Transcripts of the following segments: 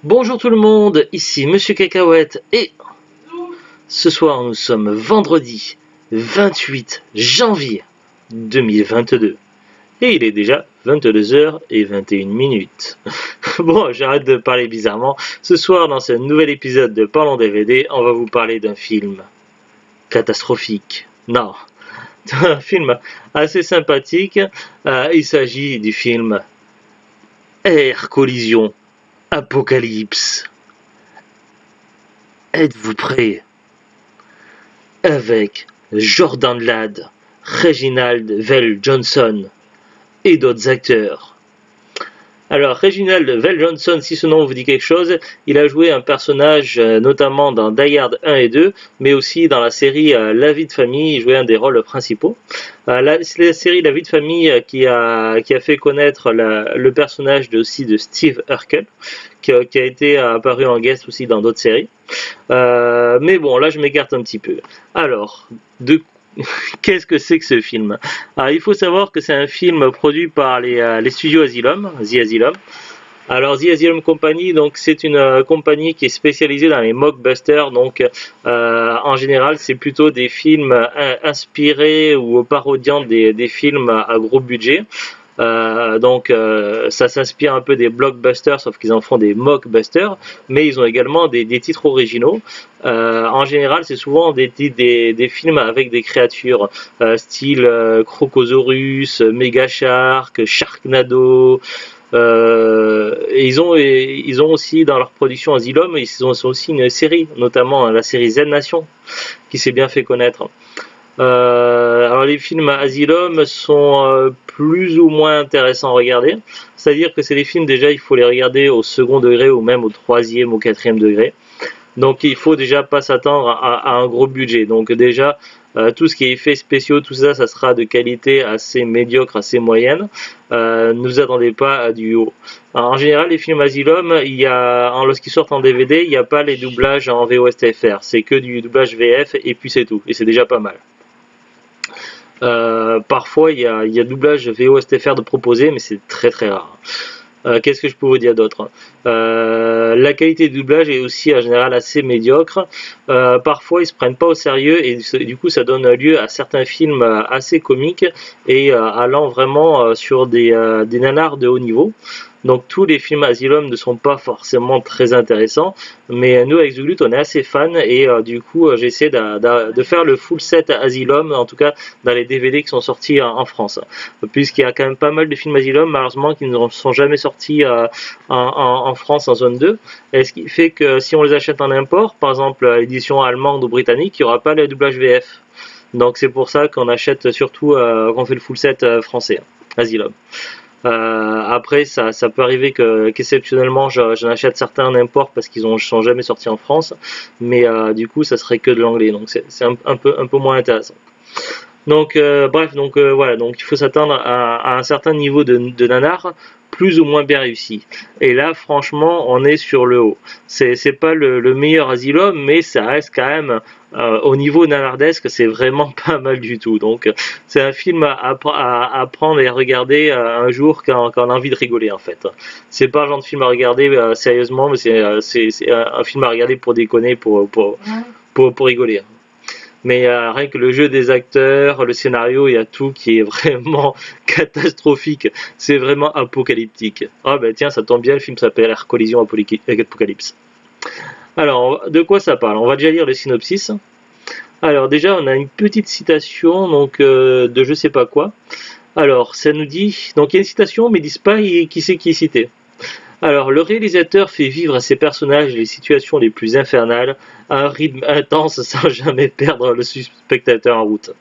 Bonjour tout le monde, ici Monsieur Cacahuète et ce soir nous sommes vendredi 28 janvier 2022 et il est déjà 22h21. Bon, j'arrête de parler bizarrement. Ce soir dans ce nouvel épisode de Parlons DVD, on va vous parler d'un film catastrophique. Non, un film assez sympathique. Il s'agit du film Air Collision Apocalypse. Êtes-vous prêts? Avec Jordan Ladd, Reginald VelJohnson et d'autres acteurs. Alors, Reginald VelJohnson, si ce nom vous dit quelque chose, il a joué un personnage notamment dans Die Hard 1 et 2, mais aussi dans la série La vie de famille, il jouait un des rôles principaux. C'est la série La vie de famille qui a fait connaître le personnage aussi de Steve Urkel, qui a été apparu en guest aussi dans d'autres séries. Mais bon, là je m'écarte un petit peu. Alors, qu'est-ce que c'est que ce film? Il faut savoir que c'est un film produit par les studios Asylum, The Asylum. Alors The Asylum Company, donc c'est une compagnie qui est spécialisée dans les mockbusters. Donc en général, c'est plutôt des films inspirés ou parodiant des films à gros budget. Ça s'inspire un peu des blockbusters, sauf qu'ils en font des mockbusters, mais ils ont également des titres originaux. En général, c'est souvent des films avec des créatures, style Crocosaurus, Mega Shark, Sharknado. Ils ont aussi dans leur production Asylum, ils ont aussi une série, notamment la série Z Nation, qui s'est bien fait connaître. Alors les films Asylum sont plus ou moins intéressants à regarder, c'est-à-dire que c'est des films déjà il faut les regarder au second degré ou même au troisième ou quatrième degré, donc il faut déjà pas s'attendre à un gros budget, donc déjà tout ce qui est effets spéciaux, tout ça, ça sera de qualité assez médiocre, assez moyenne. Ne vous attendez pas à du haut. Alors, en général, les films Asylum, lorsqu'ils sortent en DVD, il n'y a pas les doublages en VOSTFR, c'est que du doublage VF et puis c'est tout, et c'est déjà pas mal. Parfois, il y a doublage VOSTFR de proposer, mais c'est très très rare. Qu'est-ce que je peux vous dire d'autre? La qualité de doublage est aussi en général assez médiocre. Parfois ils se prennent pas au sérieux et du coup ça donne lieu à certains films assez comiques et allant vraiment sur des nanars de haut niveau. Donc tous les films Asylum ne sont pas forcément très intéressants, mais nous avec Zuglut on est assez fans et du coup j'essaie de faire le full set Asylum, en tout cas dans les DVD qui sont sortis en France, puisqu'il y a quand même pas mal de films Asylum malheureusement qui ne sont jamais sortis en France en zone 2, et ce qui fait que si on les achète en import, par exemple l'édition allemande ou britannique, il n'y aura pas le doublage VF. Donc c'est pour ça qu'on achète surtout, qu'on fait le full set français, Asylum. Après ça peut arriver qu'exceptionnellement j'en achète certains en import parce qu'ils sont jamais sortis en France, mais du coup ça serait que de l'anglais, donc c'est un peu moins intéressant. Donc bref, voilà, donc il faut s'attendre à un certain niveau de nanar plus ou moins bien réussi. Et là, franchement, on est sur le haut. C'est pas le meilleur Asylum, mais ça reste quand même au niveau nanardesque, c'est vraiment pas mal du tout. Donc c'est un film à prendre et à regarder un jour quand on a envie de rigoler en fait. C'est pas le genre de film à regarder sérieusement, mais c'est un film à regarder pour déconner, pour rigoler. Mais rien que le jeu des acteurs, le scénario, il y a tout qui est vraiment catastrophique. C'est vraiment apocalyptique. Ah ben tiens, ça tombe bien, le film s'appelle Air Collision Apocalypse. Alors, de quoi ça parle? On va déjà lire le synopsis. Alors déjà, on a une petite citation donc de je sais pas quoi. Alors, ça nous dit... Donc il y a une citation, mais ils disent pas qui c'est qui est cité. Alors, le réalisateur fait vivre à ses personnages les situations les plus infernales à un rythme intense sans jamais perdre le spectateur en route.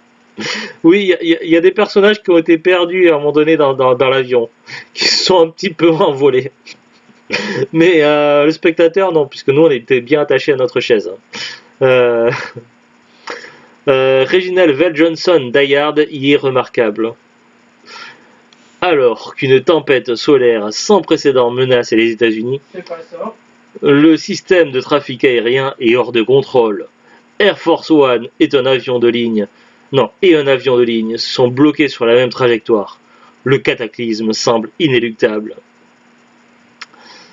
Oui, il y a des personnages qui ont été perdus à un moment donné dans l'avion, qui se sont un petit peu envolés. Mais le spectateur, non, puisque nous, on était bien attachés à notre chaise. Reginald VelJohnson, Die Hard, y est remarquable. Alors qu'une tempête solaire sans précédent menace les États-Unis, le système de trafic aérien est hors de contrôle. Air Force One est un avion de ligne. Non, et un avion de ligne sont bloqués sur la même trajectoire. Le cataclysme semble inéluctable.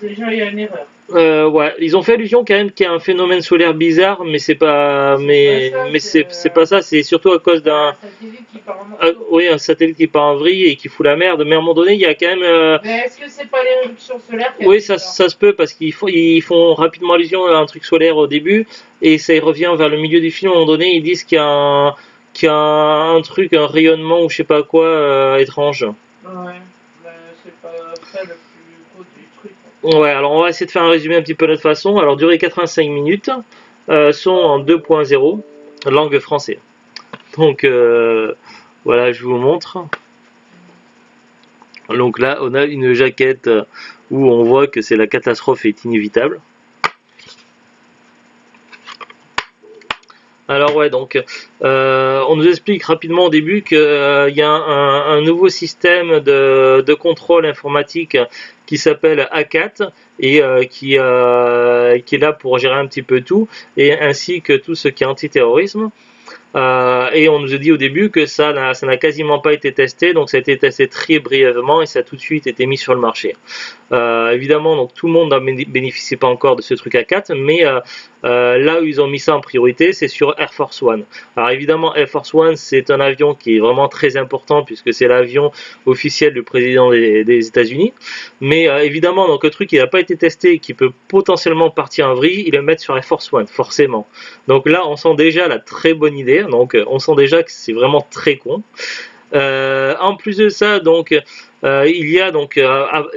Déjà, il y a une erreur. Ouais, ils ont fait allusion quand même qu'il y a un phénomène solaire bizarre, mais c'est pas, C'est pas ça, mais c'est c'est pas ça, c'est surtout à cause un d'un, satellite qui part en morceaux. oui, un satellite qui part en vrille et qui fout la merde. Mais à un moment donné, il y a quand même, Mais est-ce que c'est pas l'éruption solaire qui a oui, fait ça, ça? ça se peut parce ils font rapidement allusion à un truc solaire au début et ça y revient vers le milieu du film. À un moment donné, ils disent qu'il y a un truc, un rayonnement ou je sais pas quoi étrange. Ouais, mais c'est pas ça le plus gros du truc. Ouais, alors on va essayer de faire un résumé un petit peu de notre façon. Alors, durée 85 minutes, son en 2.0, langue française. Donc, voilà, je vous montre. Donc là, on a une jaquette où on voit que c'est la catastrophe est inévitable. Alors ouais, donc on nous explique rapidement au début qu'il y a un nouveau système de contrôle informatique qui s'appelle A4 et qui est là pour gérer un petit peu tout, et ainsi que tout ce qui est antiterrorisme. Et on nous a dit au début que ça n'a quasiment pas été testé, donc ça a été testé très brièvement et ça a tout de suite été mis sur le marché. Évidemment, donc tout le monde ne bénéficie pas encore de ce truc A4, mais là où ils ont mis ça en priorité, c'est sur Air Force One. Alors évidemment, Air Force One, c'est un avion qui est vraiment très important puisque c'est l'avion officiel du président des États-Unis. Mais évidemment, donc le truc qui n'a pas été testé et qui peut potentiellement partir en vrille, ils le mettent sur Air Force One, forcément. Donc là, on sent déjà la très bonne idée. Donc on sent déjà que c'est vraiment très con. En plus de ça, donc il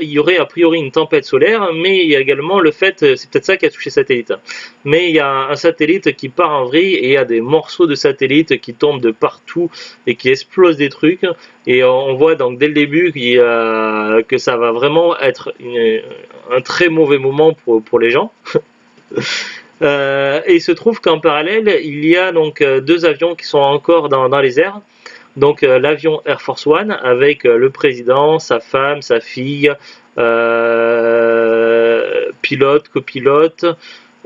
y aurait a priori une tempête solaire, mais il y a également le fait, c'est peut-être ça qui a touché le satellite, mais il y a un satellite qui part en vrille et il y a des morceaux de satellite qui tombent de partout et qui explosent des trucs, et on voit donc dès le début que ça va vraiment être un très mauvais moment pour les gens. Et il se trouve qu'en parallèle, il y a donc deux avions qui sont encore dans les airs. Donc l'avion Air Force One avec le président, sa femme, sa fille, pilote, copilote,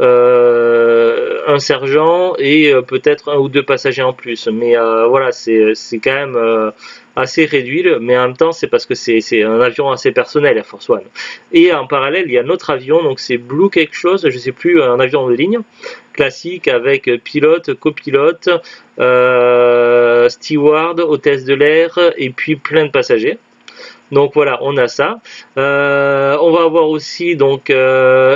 un sergent et peut-être un ou deux passagers en plus. Mais voilà, c'est quand même assez réduit, mais en même temps c'est parce que c'est un avion assez personnel Air Force One. Et en parallèle, il y a un autre avion, donc c'est Blue quelque chose, je sais plus, un avion de ligne classique avec pilote, copilote, steward, hôtesse de l'air et puis plein de passagers. Donc voilà, on a ça. On va avoir aussi donc comment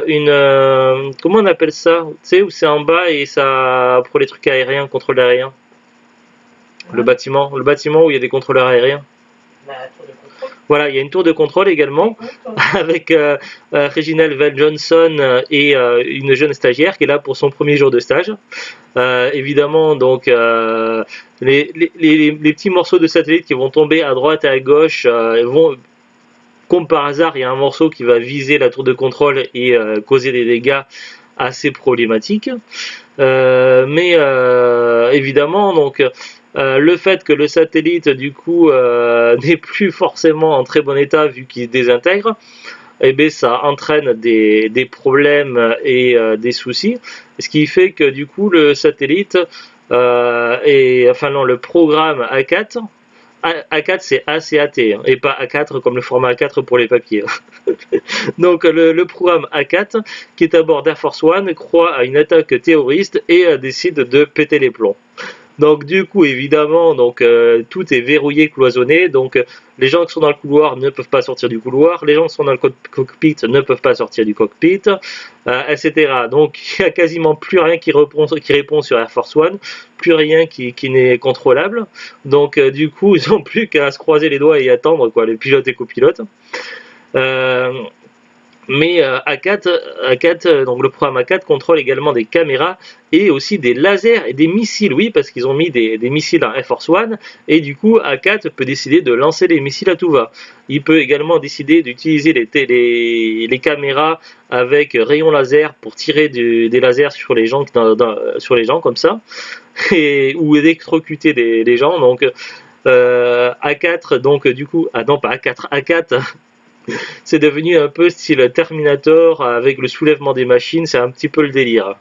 on appelle ça? Tu sais où c'est en bas et ça pour les trucs aériens, contrôle aérien. Le bâtiment où il y a des contrôleurs aériens. Voilà, il y a une tour de contrôle également avec Reginald Val Johnson et une jeune stagiaire qui est là pour son premier jour de stage. Évidemment, donc les petits morceaux de satellite qui vont tomber à droite et à gauche vont, comme par hasard, il y a un morceau qui va viser la tour de contrôle et causer des dégâts assez problématiques. Mais évidemment, donc le fait que le satellite du coup n'est plus forcément en très bon état vu qu'il se désintègre, eh bien, ça entraîne des problèmes et des soucis, ce qui fait que du coup le satellite le programme A4, A4 c'est ACAT hein, et pas A4 comme le format A4 pour les papiers. Donc le programme A4 qui est à bord d'Air Force One croit à une attaque terroriste et décide de péter les plombs. Donc du coup évidemment donc tout est verrouillé, cloisonné, donc les gens qui sont dans le couloir ne peuvent pas sortir du couloir, les gens qui sont dans le cockpit ne peuvent pas sortir du cockpit, etc. Donc il n'y a quasiment plus rien qui répond sur Air Force One, plus rien qui n'est contrôlable. Donc du coup ils n'ont plus qu'à se croiser les doigts et attendre quoi, les pilotes et copilotes. Mais A4, donc le programme A4 contrôle également des caméras et aussi des lasers et des missiles, oui, parce qu'ils ont mis des missiles dans Air Force One, et du coup A4 peut décider de lancer des missiles à tout va. Il peut également décider d'utiliser les caméras avec rayons laser pour tirer des lasers sur les gens, comme ça, ou électrocuter des gens. Donc A4, donc du coup, ah non pas A4, A4 c'est devenu un peu style Terminator avec le soulèvement des machines, c'est un petit peu le délire.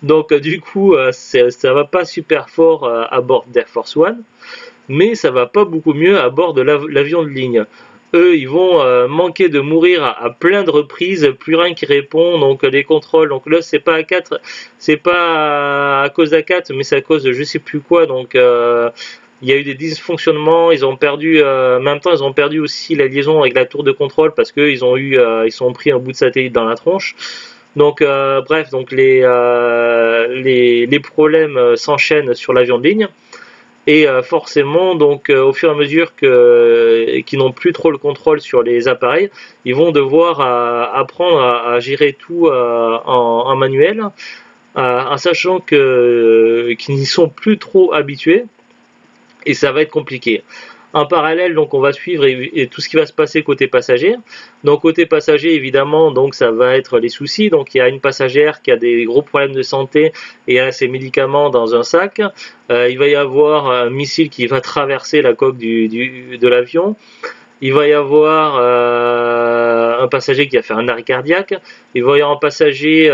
Donc du coup, ça va pas super fort à bord d'Air Force One, mais ça va pas beaucoup mieux à bord de l'avion de ligne. eux, ils vont manquer de mourir à plein de reprises, plus rien qui répond, donc les contrôles, donc là c'est pas à 4, c'est pas à cause d'A4, mais c'est à cause de je sais plus quoi, donc il y a eu des dysfonctionnements, ils ont perdu, en même temps ils ont perdu aussi la liaison avec la tour de contrôle parce qu'ils ont eu, ils sont pris un bout de satellite dans la tronche. Donc bref, donc les problèmes s'enchaînent sur l'avion de ligne. Et forcément, donc au fur et à mesure qu'ils n'ont plus trop le contrôle sur les appareils, ils vont devoir apprendre à gérer tout en manuel, en sachant qu'ils n'y sont plus trop habitués et ça va être compliqué. En parallèle, donc on va suivre et tout ce qui va se passer côté passager. Donc côté passager, évidemment, donc ça va être les soucis. Donc il y a une passagère qui a des gros problèmes de santé et a ses médicaments dans un sac. Il va y avoir un missile qui va traverser la coque de l'avion. Il va y avoir un passager qui a fait un arrêt cardiaque. Il va y avoir un passager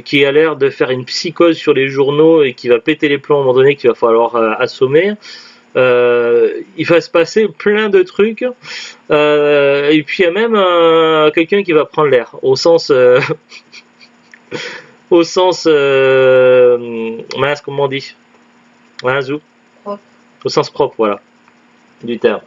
qui a l'air de faire une psychose sur les journaux et qui va péter les plombs à un moment donné qu'il va falloir assommer. Il va se passer plein de trucs. Et puis il y a même quelqu'un qui va prendre l'air, au sens... au sens... mince, comment on dit, hein, Zou, au sens propre, voilà, du terme.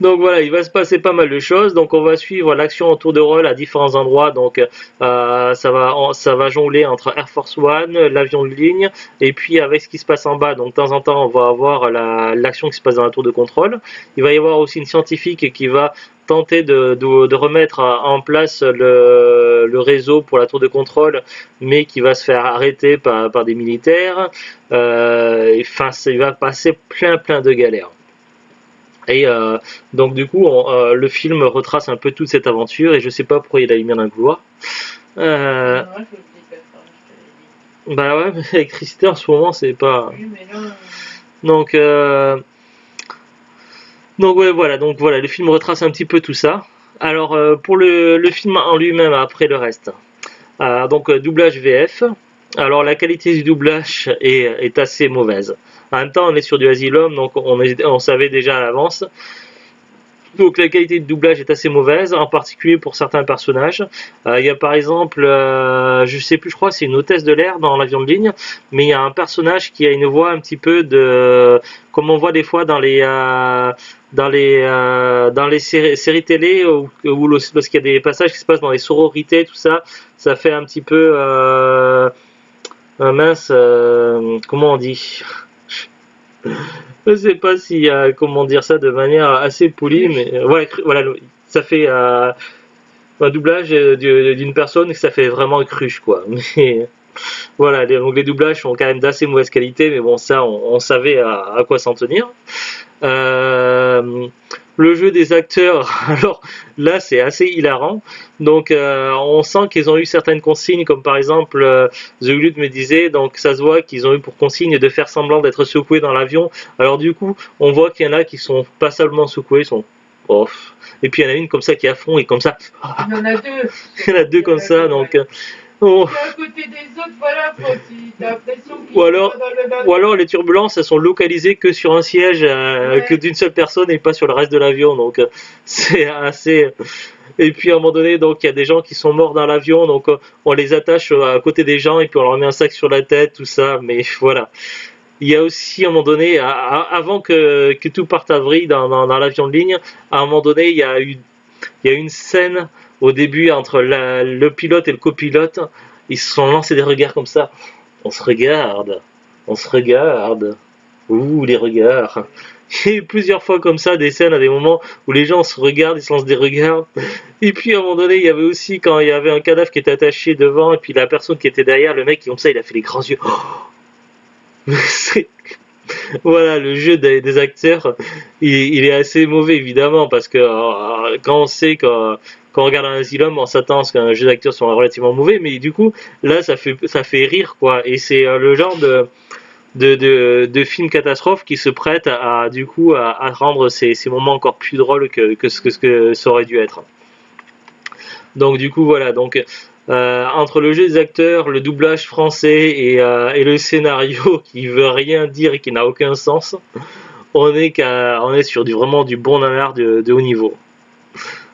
Donc voilà, il va se passer pas mal de choses. Donc on va suivre l'action en tour de rôle à différents endroits. Donc ça va jongler entre Air Force One, l'avion de ligne, et puis avec ce qui se passe en bas. Donc de temps en temps, on va avoir l'action qui se passe dans la tour de contrôle. Il va y avoir aussi une scientifique qui va tenter de remettre en place le réseau pour la tour de contrôle, mais qui va se faire arrêter par des militaires. Enfin, il va passer plein de galères. Et donc du coup, le film retrace un peu toute cette aventure et je sais pas pourquoi il a mis dans le couloir. Moi, je le dis personne, je te l'ai dit. Bah ouais, mais l'électricité en ce moment c'est pas. Oui, mais là, Donc ouais, voilà, donc voilà, le film retrace un petit peu tout ça. Alors pour le film en lui-même, après le reste. Donc doublage VF. Alors la qualité du doublage est assez mauvaise. En même temps, on est sur du Asylum, donc on savait déjà à l'avance. Donc la qualité de doublage est assez mauvaise, en particulier pour certains personnages. Il y a par exemple, je sais plus, je crois que c'est une hôtesse de l'air dans l'avion de ligne, mais il y a un personnage qui a une voix un petit peu de, comme on voit des fois dans les séries télé où lorsqu'il y a des passages qui se passent dans les sororités, tout ça, ça fait un petit peu mince, comment on dit? Je sais pas si comment dire ça de manière assez polie, mais voilà, ça fait un doublage d'une personne que ça fait vraiment cruche quoi. Mais voilà, donc les doublages sont quand même d'assez mauvaise qualité, mais bon ça on savait à quoi s'en tenir. Le jeu des acteurs, alors là c'est assez hilarant. Donc on sent qu'ils ont eu certaines consignes, comme par exemple The Glut me disait, donc ça se voit qu'ils ont eu pour consigne de faire semblant d'être secoués dans l'avion. Alors du coup, on voit qu'il y en a qui sont pas seulement secoués, ils sont off. Et puis il y en a une comme ça qui est à fond et comme ça. il y en a deux. Il y en a deux comme ça, donc. Oh. À côté des autres, voilà, quoi. T'as l'impression qu'ils ou alors les turbulences elles sont localisées que sur un siège que d'une seule personne et pas sur le reste de l'avion, donc c'est assez. Et puis à un moment donné, donc il y a des gens qui sont morts dans l'avion, donc on les attache à côté des gens et puis on leur met un sac sur la tête, tout ça, mais voilà. Il y a aussi à un moment donné, avant que tout parte à vrille dans l'avion de ligne, à un moment donné il y a une scène au début entre le pilote et le copilote. Ils se sont lancés des regards comme ça. On se regarde. Ouh, les regards. Il y a eu plusieurs fois comme ça des scènes à des moments où les gens se regardent, ils se lancent des regards. Et puis à un moment donné, il y avait aussi quand il y avait un cadavre qui était attaché devant et puis la personne qui était derrière, le mec comme ça, il a fait les grands yeux. Oh. Voilà, le jeu des acteurs, il est assez mauvais évidemment parce que quand on sait quand on regarde un Asylum, on s'attend à ce qu'un jeu d'acteurs soit relativement mauvais, mais du coup là ça fait rire quoi, et c'est le genre de film catastrophe qui se prête du coup à rendre ces moments encore plus drôles que ce que ça aurait dû être. Donc du coup voilà, donc Entre le jeu des acteurs, le doublage français et le scénario qui veut rien dire et qui n'a aucun sens, on est sur vraiment du bon nanar de haut niveau.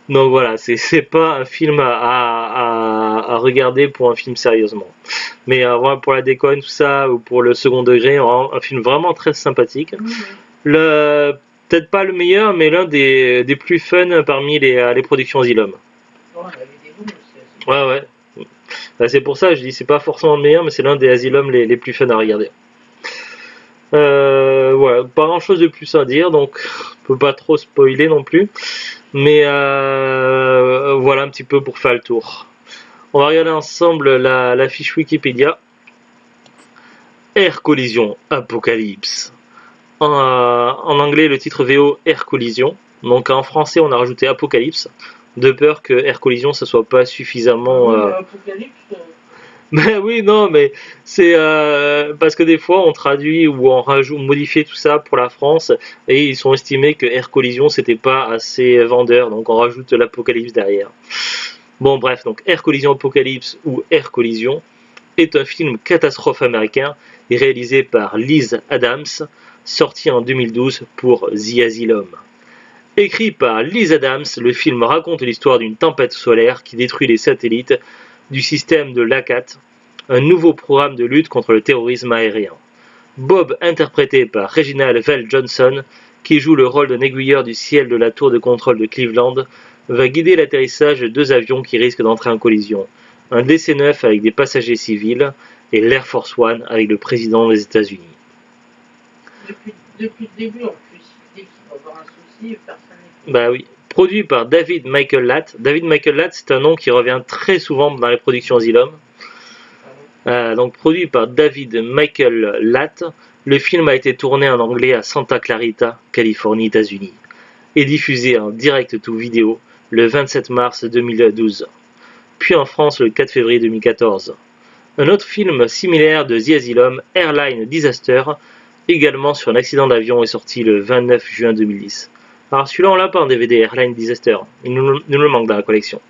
Donc voilà, c'est pas un film à regarder pour un film sérieusement. Mais voilà, pour la déconne, tout ça, ou pour le second degré, un film vraiment très sympathique. Peut-être pas le meilleur, mais l'un des plus fun parmi les productions Asylum. Ouais. C'est pour ça que je dis c'est pas forcément le meilleur, mais c'est l'un des Asylum les plus fun à regarder. Voilà, pas grand chose de plus à dire, donc on peut pas trop spoiler non plus. Mais voilà un petit peu pour faire le tour. On va regarder ensemble la fiche Wikipédia. Air Collision Apocalypse. En anglais, le titre VO Air Collision. Donc en français, on a rajouté Apocalypse, de peur que Air Collision ça soit pas suffisamment. Apocalypse. Ben oui, non, mais c'est parce que des fois on traduit ou on rajoute, modifie tout ça pour la France et ils sont estimés que Air Collision c'était pas assez vendeur, donc on rajoute l'Apocalypse derrière. Bon, bref, donc Air Collision Apocalypse ou Air Collision est un film catastrophe américain réalisé par Liz Adams, sorti en 2012 pour The Asylum. Écrit par Liz Adams, le film raconte l'histoire d'une tempête solaire qui détruit les satellites du système de l'ACAT, un nouveau programme de lutte contre le terrorisme aérien. Bob, interprété par Reginald VelJohnson, qui joue le rôle d'un aiguilleur du ciel de la tour de contrôle de Cleveland, va guider l'atterrissage de 2 avions qui risquent d'entrer en collision. Un DC-9 avec des passagers civils et l'Air Force One avec le président des États-Unis. Depuis le début, en plus, dès qu'il va avoir un souci, personne n'est... Bah oui. Produit par David Michael Latt. David Michael Latt, c'est un nom qui revient très souvent dans les productions Asylum. Donc produit par David Michael Latt, le film a été tourné en anglais à Santa Clarita, Californie, États-Unis, et diffusé en direct to vidéo le 27 mars 2012, puis en France le 4 février 2014. Un autre film similaire de The Asylum, Airline Disaster, également sur un accident d'avion, est sorti le 29 juin 2010. Alors celui-là on l'a pas en DVD, Airline Disaster, il nous le manque dans la collection.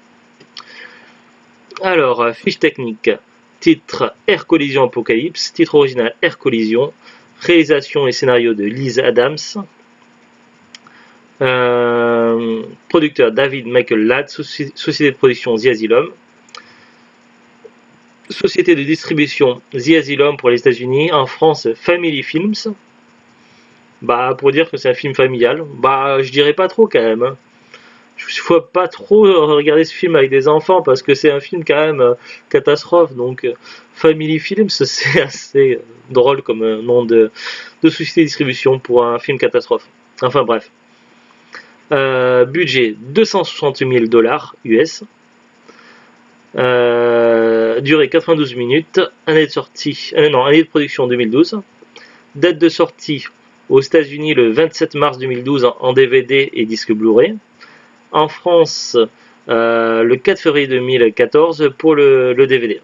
Alors, fiche technique, titre Air Collision Apocalypse, titre original Air Collision, réalisation et scénario de Liz Adams, producteur David Michael Latt, société de production The Asylum, société de distribution The Asylum pour les États-Unis, en France Family Films. Bah, pour dire que c'est un film familial, bah, je dirais pas trop quand même. Hein. Il faut pas trop regarder ce film avec des enfants parce que c'est un film quand même catastrophe. Donc, Family Films, c'est assez drôle comme nom de société de distribution pour un film catastrophe. Enfin, bref. Budget $260,000 US. Durée 92 minutes. Année de production 2012. Date de sortie aux États-Unis le 27 mars 2012 en DVD et disque Blu-ray. En France, le 4 février 2014 pour le DVD.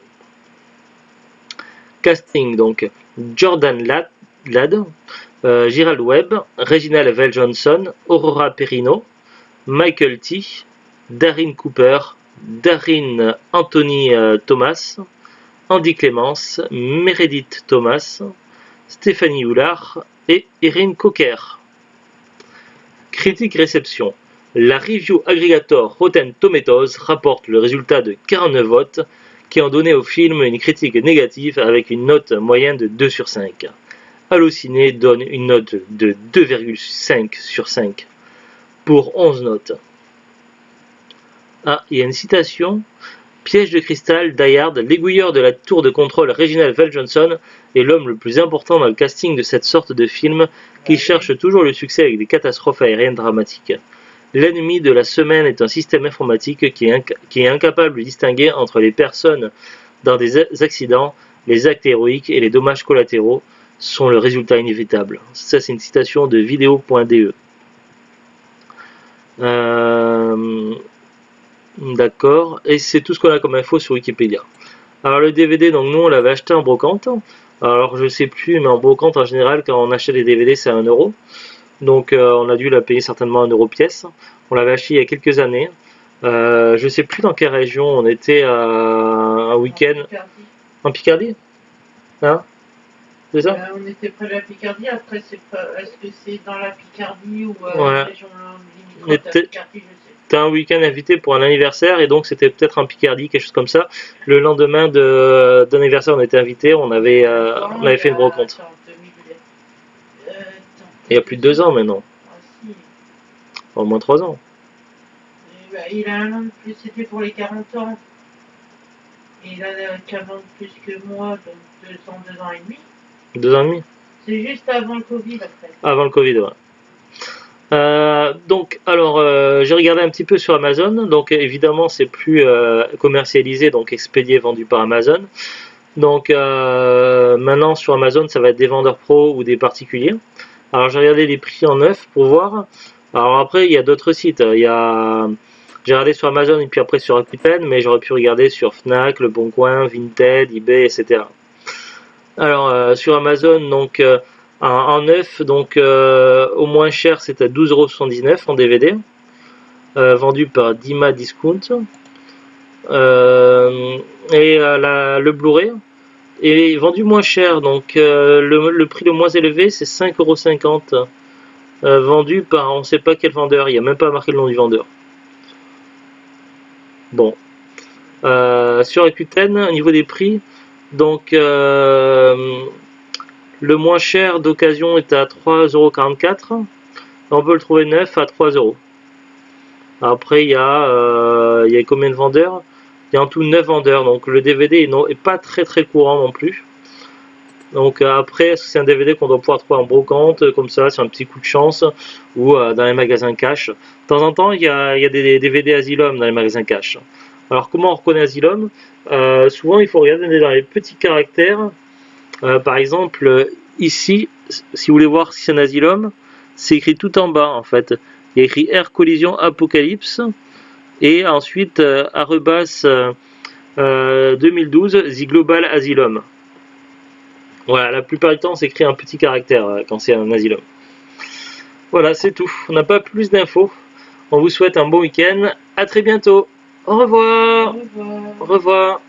Casting donc Jordan Ladd, Gerald Webb, Reginald VelJohnson, Aurora Perino, Michael T, Darren Cooper, Darren Anthony Thomas, Andy Clements, Meredith Thomas, Stéphanie Houlard et Erin Cocker. Critique réception. La review aggregator Rotten Tomatoes rapporte le résultat de 49 votes qui ont donné au film une critique négative avec une note moyenne de 2 sur 5. Allociné donne une note de 2,5 sur 5 pour 11 notes. Ah, il y a une citation. Piège de cristal, Die Hard, l'aiguilleur de la tour de contrôle Reginald VelJohnson est l'homme le plus important dans le casting de cette sorte de film qui cherche toujours le succès avec des catastrophes aériennes dramatiques. L'ennemi de la semaine est un système informatique qui est incapable de distinguer entre les personnes dans des accidents, les actes héroïques et les dommages collatéraux sont le résultat inévitable. Ça, c'est une citation de vidéo.de. D'accord, et c'est tout ce qu'on a comme info sur Wikipédia. Alors le DVD, donc nous on l'avait acheté en brocante. Alors je sais plus, mais en brocante en général, quand on achète des DVD, c'est à 1 euro. Donc on a dû la payer certainement 1 euro pièce. On l'avait acheté il y a quelques années. Je sais plus dans quelle région on était. un week-end Picardie. en Picardie. Hein? C'est ça? On était près de la Picardie, après c'est pas. Est-ce que c'est dans la Picardie ou Ouais. région Mais limitrophe de la Picardie, je sais. T'as un week-end invité pour un anniversaire et donc c'était peut-être en Picardie, quelque chose comme ça. Le lendemain d'anniversaire, on était invité, on avait fait une brocante. Attends, 2000, Il y a plus de 2 ans maintenant, Ah si. au moins 3 ans. Il a un an de plus, c'était pour les 40 ans. Et il a 15 ans de plus que moi, donc 2 ans et demi. 2 ans et demi? C'est juste avant le Covid après. Avant le Covid, ouais. Donc, alors, j'ai regardé un petit peu sur Amazon. Donc, évidemment, c'est plus commercialisé, donc expédié, vendu par Amazon. Donc, maintenant sur Amazon, ça va être des vendeurs pros ou des particuliers. Alors, j'ai regardé les prix en neuf pour voir. Alors après, il y a d'autres sites. J'ai regardé sur Amazon et puis après sur Rakuten, mais j'aurais pu regarder sur Fnac, Le Bon Coin, Vinted, eBay, etc. Alors, sur Amazon, donc en neuf, donc au moins cher, c'est à 12,79 € en DVD, vendu par Dima Discount. Le Blu-ray est vendu moins cher, donc le prix le moins élevé, c'est 5,50 €, vendu par on ne sait pas quel vendeur, il n'y a même pas marqué le nom du vendeur. Bon. Sur Rakuten, au niveau des prix, donc le moins cher d'occasion est à 3,44 €. On peut le trouver neuf à 3 €. Après, il y a combien de vendeurs? Il y a en tout 9 vendeurs. Donc le DVD est pas très très courant non plus. Donc après, est-ce que c'est un DVD qu'on doit pouvoir trouver en brocante, comme ça, sur un petit coup de chance, ou dans les magasins cash? De temps en temps, il y a des DVD Asylum dans les magasins cash. Alors comment on reconnaît Asylum? Souvent, il faut regarder dans les petits caractères. Par exemple, ici, si vous voulez voir si c'est un Asylum, c'est écrit tout en bas en fait. Il y a écrit Air Collision Apocalypse et ensuite arrobas 2012 The Global Asylum. Voilà, la plupart du temps c'est écrit un petit caractère quand c'est un Asylum. Voilà, c'est tout. On n'a pas plus d'infos. On vous souhaite un bon week-end. À très bientôt. Au revoir. Au revoir. Au revoir.